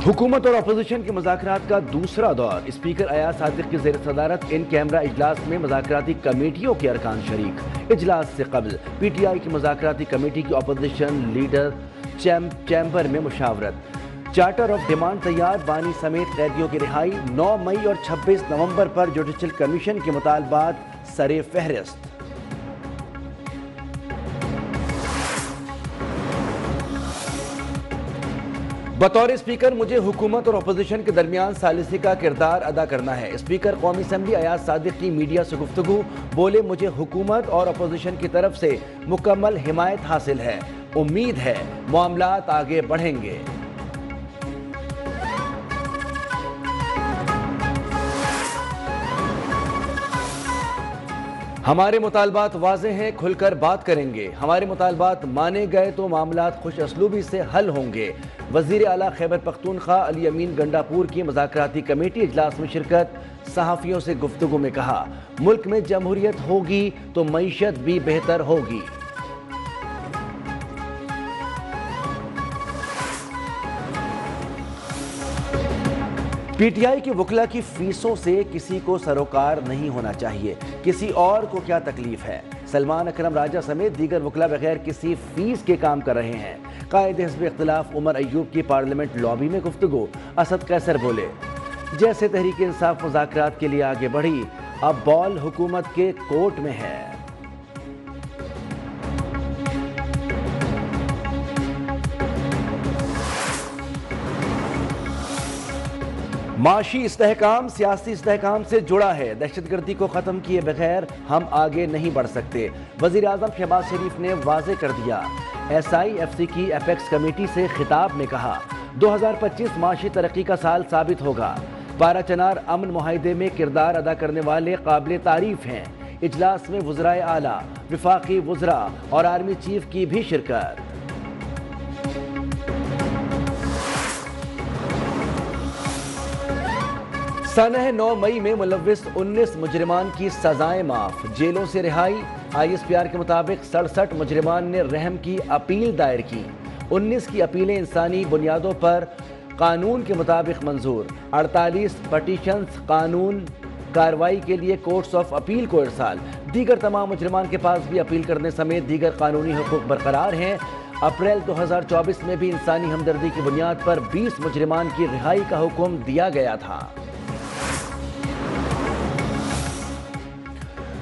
हुकूमत और अपोजिशन के मुज़ाकरात का दूसरा दौर। स्पीकर अयाज सादिक की ज़ेर सदारत इन कैमरा इजलास में मुज़ाकराती कमेटियों के अरकान शरीक। इजलास से कबल PTI की मुज़ाकराती कमेटी की अपोजिशन लीडर चैम्बर में मुशावरत। चार्टर ऑफ डिमांड तैयार, बानी समेत कैदियों की रिहाई। 9 मई और 26 नवंबर पर जुडिशल कमीशन के मुतालबात सरे फहरिस्त। बतौर स्पीकर मुझे हुकूमत और अपोजिशन के दरमियान सालिसी का किरदार अदा करना है। स्पीकर कौमी असम्बली अयाज सादिक की मीडिया से गुफ्तगू। बोले, मुझे हुकूमत और अपोजिशन की तरफ से मुकम्मल हिमायत हासिल है। उम्मीद है मामलात आगे बढ़ेंगे। हमारे मुतालबात वाज़ेह हैं, खुलकर बात करेंगे। हमारे मुतालबात माने गए तो मामलात खुश असलूबी से हल होंगे। वज़ीर आला खैबर पख्तूनख्वा अली अमीन गंडापुर की मुज़ाकराती कमेटी इजलास में शिरकत। सहाफ़ियों से गुफ्तगू में कहा, मुल्क में जमहूरियत होगी तो मईशत भी बेहतर होगी। PTI के वकला की फीसों से किसी को सरोकार नहीं होना चाहिए, किसी और को क्या तकलीफ है। सलमान अकरम राजा समेत दीगर वकला बगैर किसी फीस के काम कर रहे हैं। कायद हिज़्ब इख्तिलाफ उमर अयूब की पार्लियामेंट लॉबी में गुफ्तगू। असद कैसर बोले, जैसे तहरीक इंसाफ मुज़ाकरात के लिए आगे बढ़ी, अब बॉल हुकूमत के कोर्ट में है। माशी इस्तेहकाम सियासी इस्तेहकाम से जुड़ा है। दहशतगर्दी को ख़त्म किए बगैर हम आगे नहीं बढ़ सकते। वज़ीर आज़म शहबाज शरीफ ने वाज़े कर दिया। SIFC की एपेक्स कमेटी से खिताब में कहा, 2025 माशी तरक्की का साल साबित होगा। पारा चनार अमन मुआहिदे में किरदार अदा करने वाले काबिल तारीफ हैं। इजलास में वज़राए आला, विफाकी वज़रा और आर्मी चीफ की भी शिरकत। सनह 9 मई में मुलव्विस 19 मुजरिमान की सजाएं माफ, जेलों से रिहाई। ISPR के मुताबिक 67 मुजरिमान ने रहम की अपील दायर की। 19 की अपीलें इंसानी बुनियादों पर कानून के मुताबिक मंजूर। 48 पटिशंस कानून कार्रवाई के लिए कोर्ट्स ऑफ अपील को इरसाल। दीगर तमाम मुजरिमान के पास भी अपील करने समेत दीगर कानूनी हुकूक बरकरार हैं। अप्रैल 2024 में भी इंसानी हमदर्दी की बुनियाद पर 20 मुजरिमान की रिहाई का हुक्म दिया गया था।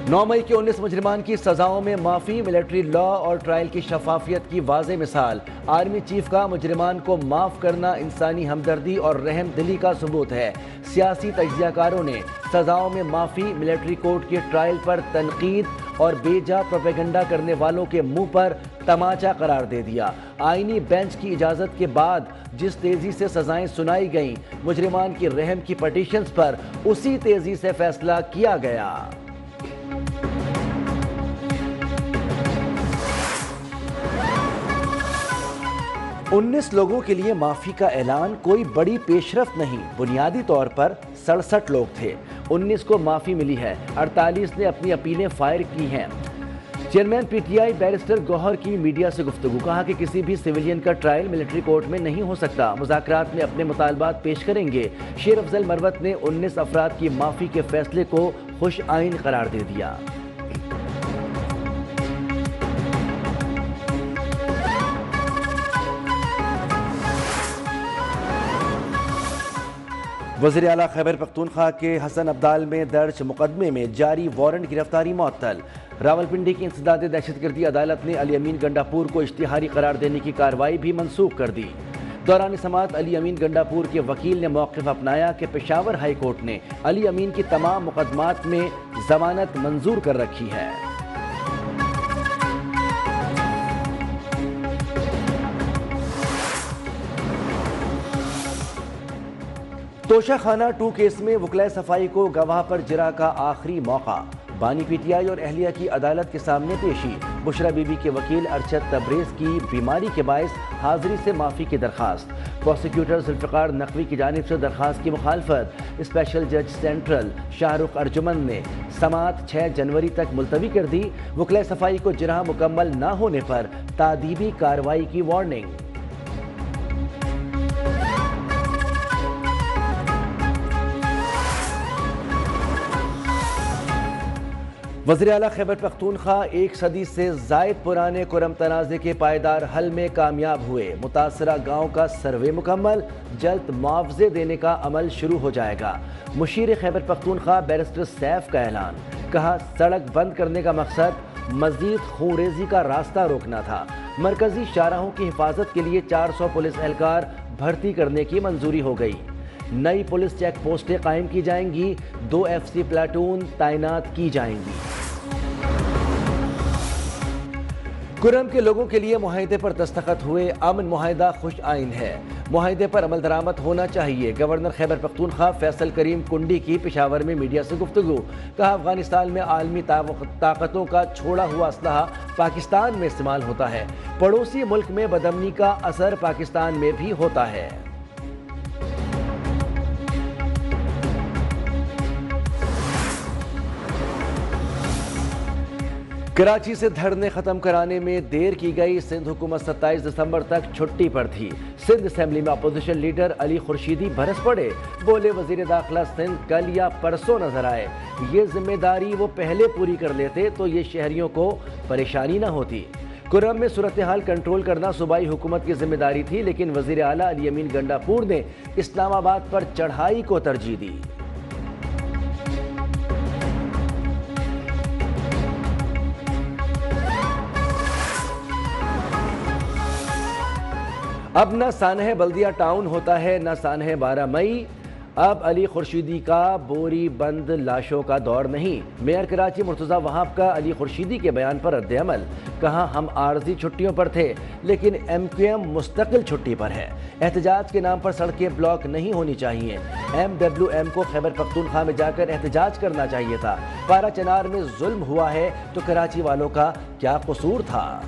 9 मई के 19 मुजरिमान की सजाओं में माफ़ी, मिलिट्री लॉ और ट्रायल की शफाफियत की वाज़े मिसाल। आर्मी चीफ का मुजरिमान को माफ़ करना इंसानी हमदर्दी और रहम दिली का सबूत है। सियासी तज्ज़ियाकारों ने सजाओं में माफ़ी, मिलिट्री कोर्ट के ट्रायल पर तनकीद और बेजा प्रोपेगेंडा करने वालों के मुंह पर तमाचा करार दे दिया। आईनी बेंच की इजाज़त के बाद जिस तेज़ी से सजाएं सुनाई गईं, मुजरिमान की रहम की पटिशंस पर उसी तेज़ी से फैसला किया गया। 19 लोगों के लिए माफ़ी का ऐलान कोई बड़ी पेशरफ्त नहीं। बुनियादी तौर पर 67 लोग थे, 19 को माफ़ी मिली है, 48 ने अपनी अपीलें फायर की हैं। चेयरमैन PTI बैरिस्टर गौहर की मीडिया से गुफ्तगू। कहा कि किसी भी सिविलियन का ट्रायल मिलिट्री कोर्ट में नहीं हो सकता। मुज़ाकरात में अपने मुतालबात पेश करेंगे। शेर अफजल मरवत ने 19 अफराद की माफ़ी के फैसले को खुश आइन करार दे दिया। वज़ीर आला खैबर पख्तूनख्वा के हसन अब्दाल में दर्ज मुकदमे में जारी वारंट गिरफ्तारी मुअत्तल। रावलपिंडी की इंसदाद दहशतगर्दी अदालत ने अली अमीन गंडापुर को इश्तिहारी करार देने की कार्रवाई भी मनसूख कर दी। दौरान समाअत अली अमीन गंडापुर के वकील ने मौक़िफ़ अपनाया कि पेशावर हाई कोर्ट ने अली अमीन की तमाम मुकदमात में जमानत मंजूर कर रखी है। तोशा खाना 2 केस में वकला सफाई को गवाह पर जिरा का आखिरी मौका। बानी PTI और अहलिया की अदालत के सामने पेशी। बुशरा बीबी के वकील अरशद तबरेज की बीमारी के बायस हाजिरी से माफ़ी की दरख्वास्त। प्रोसिक्यूटर जुल्फ़िकार नकवी की जानिब से दरख्वास्त की मुखालफत। स्पेशल जज सेंट्रल शाहरुख अर्जुमन ने समाअत 6 जनवरी तक मुलतवी कर दी। वकला सफाई को जिरह मुकम्मल न होने पर तादीबी कार्रवाई की वार्निंग। وزیر اعلیٰ خیبر پختونخوا 1 صدی سے زائد پرانے کرم تنازع کے پائیدار حل میں کامیاب ہوئے۔ متاثرہ گاؤں کا سروے مکمل، جلد معاوضے دینے کا عمل شروع ہو جائے گا۔ مشیر خیبر پختونخوا بیرسٹر سیف کا اعلان، کہا سڑک بند کرنے کا مقصد مزید خونریزی کا راستہ روکنا تھا۔ مرکزی شاہراہوں کی حفاظت کے لیے 400 پولیس اہلکار بھرتی کرنے کی منظوری ہو گئی۔ نئی پولیس چیک پوسٹیں قائم کی جائیں گی، 2 FC پلاٹون تعینات کی جائیں گی۔ کرم کے لوگوں کے لیے معاہدے پر دستخط ہوئے، امن معاہدہ خوش آئین ہے، معاہدے پر عمل درآمد ہونا چاہیے۔ گورنر خیبر پختونخوا فیصل کریم کنڈی کی پشاور میں میڈیا سے گفتگو، کہا افغانستان میں عالمی طاقتوں کا چھوڑا ہوا اسلحہ پاکستان میں استعمال ہوتا ہے، پڑوسی ملک میں بدامنی کا اثر پاکستان میں بھی ہوتا ہے۔ کراچی سے دھرنے ختم کرانے میں دیر کی گئی، سندھ حکومت 27 دسمبر تک چھٹی پر تھی۔ سندھ اسمبلی میں اپوزیشن لیڈر علی خورشیدی برس پڑے، بولے وزیر داخلہ سندھ کل یا پرسوں نظر آئے، یہ ذمہ داری وہ پہلے پوری کر لیتے تو یہ شہریوں کو پریشانی نہ ہوتی۔ کرم میں صورتحال کنٹرول کرنا صوبائی حکومت کی ذمہ داری تھی، لیکن وزیر اعلیٰ علی امین گنڈاپور نے اسلام آباد پر چڑھائی کو ترجیح دی۔ اب نہ سانحہ بلدیہ ٹاؤن ہوتا ہے نہ سانحہ 12 مئی، اب علی خورشیدی کا بوری بند لاشوں کا دور نہیں۔ میئر کراچی مرتضیٰ وہاب کا علی خورشیدی کے بیان پر رد عمل، کہا ہم عارضی چھٹیوں پر تھے لیکن MQM مستقل چھٹی پر ہے، احتجاج کے نام پر سڑکیں بلاک نہیں ہونی چاہیے، MWM کو خیبر پختونخوا میں جا کر احتجاج کرنا چاہیے تھا، پارا چنار میں ظلم ہوا ہے تو کراچی والوں کا کیا قصور تھا۔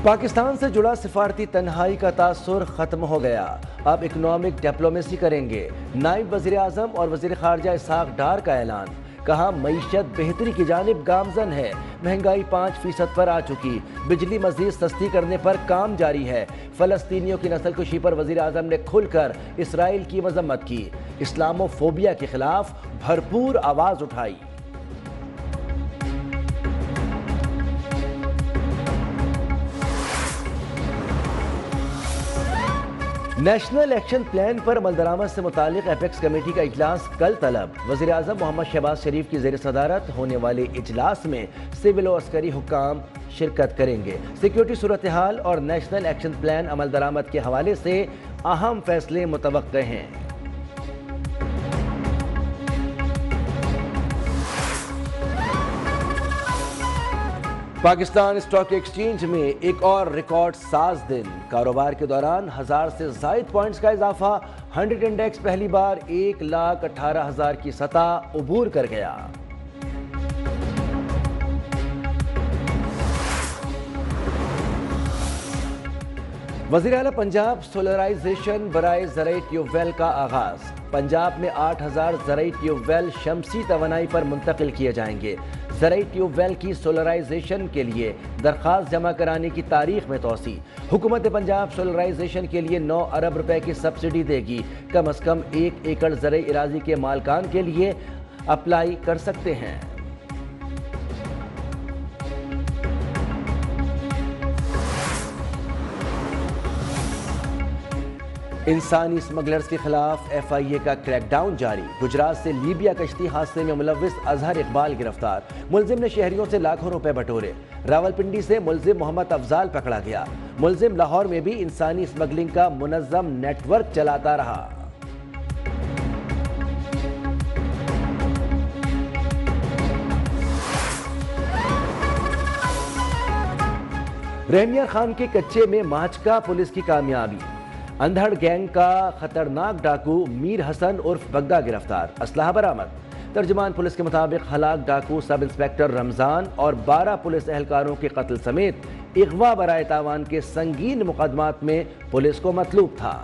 پاکستان سے جڑا سفارتی تنہائی کا تاثر ختم ہو گیا، اب اکنامک ڈپلومیسی کریں گے۔ نائب وزیر اعظم اور وزیر خارجہ اسحاق ڈار کا اعلان، کہا معیشت بہتری کی جانب گامزن ہے، مہنگائی 5% پر آ چکی، بجلی مزید سستی کرنے پر کام جاری ہے۔ فلسطینیوں کی نسل کشی پر وزیر اعظم نے کھل کر اسرائیل کی مذمت کی، اسلامو فوبیا کے خلاف بھرپور آواز اٹھائی۔ نیشنل ایکشن پلان پر عمل درآمد سے متعلق ایپیکس کمیٹی کا اجلاس کل طلب، وزیر اعظم محمد شہباز شریف کی زیر صدارت ہونے والے اجلاس میں سول و عسکری حکام شرکت کریں گے۔ سیکیورٹی صورتحال اور نیشنل ایکشن پلان عمل درآمد کے حوالے سے اہم فیصلے متوقع ہیں۔ پاکستان اسٹاک ایکسچینج میں ایک اور ریکارڈ ساز دن، کاروبار کے دوران 1000 سے زائد پوائنٹس کا اضافہ، 100 انڈیکس پہلی بار 1,18,000 کی سطح عبور کر گیا۔ وزیر اعلیٰ پنجاب سولرائزیشن برائے زرعی ٹیوب ویل کا آغاز، پنجاب میں 8000 زرعی ٹیوب ویل شمسی توانائی پر منتقل کیے جائیں گے۔ زرعی ٹیوب ویل کی سولرائزیشن کے لیے درخواست جمع کرانے کی تاریخ میں توسیع، حکومت پنجاب سولرائزیشن کے لیے 9 ارب روپے کی سبسڈی دے گی، کم از کم 1 ایکڑ زرعی اراضی کے مالکان کے لیے اپلائی کر سکتے ہیں۔ انسانی اسمگلرز کے خلاف FIA کا کریک ڈاؤن جاری، گجرات سے لیبیا کشتی حادثے میں ملوث اظہر اقبال گرفتار، ملزم نے شہریوں سے لاکھوں روپے بٹورے۔ راولپنڈی سے ملزم محمد افضال پکڑا گیا، ملزم لاہور میں بھی انسانی اسمگلنگ کا منظم نیٹ ورک چلاتا رہا۔ رحمیار خان کے کچے میں ماچکا پولیس کی کامیابی، اندھڑ گینگ کا خطرناک ڈاکو میر حسن عرف بگدا گرفتار، اسلحہ برآمد۔ ترجمان پولیس کے مطابق ہلاک ڈاکو سب انسپیکٹر رمضان اور 12 پولیس اہلکاروں کے قتل سمیت اغوا برائے تاوان کے سنگین مقدمات میں پولیس کو مطلوب تھا۔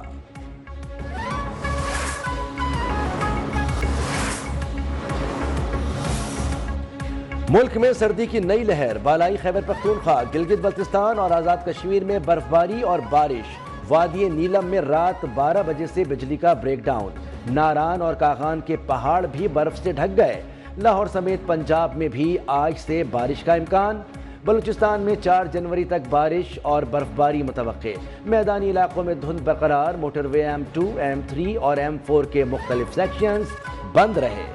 ملک میں سردی کی نئی لہر، بالائی خیبر پختونخوا، گلگت بلتستان اور آزاد کشمیر میں برفباری اور بارش، وادی نیلم میں رات 12 بجے سے بجلی کا بریک ڈاؤن، ناران اور کاغان کے پہاڑ بھی برف سے ڈھک گئے۔ لاہور سمیت پنجاب میں بھی آج سے بارش کا امکان۔ بلوچستان میں 4 جنوری تک بارش اور برف باری متوقع۔ میدانی علاقوں میں دھند برقرار۔ موٹر وے M2، M3 اور M4 کے مختلف سیکشنز بند رہے۔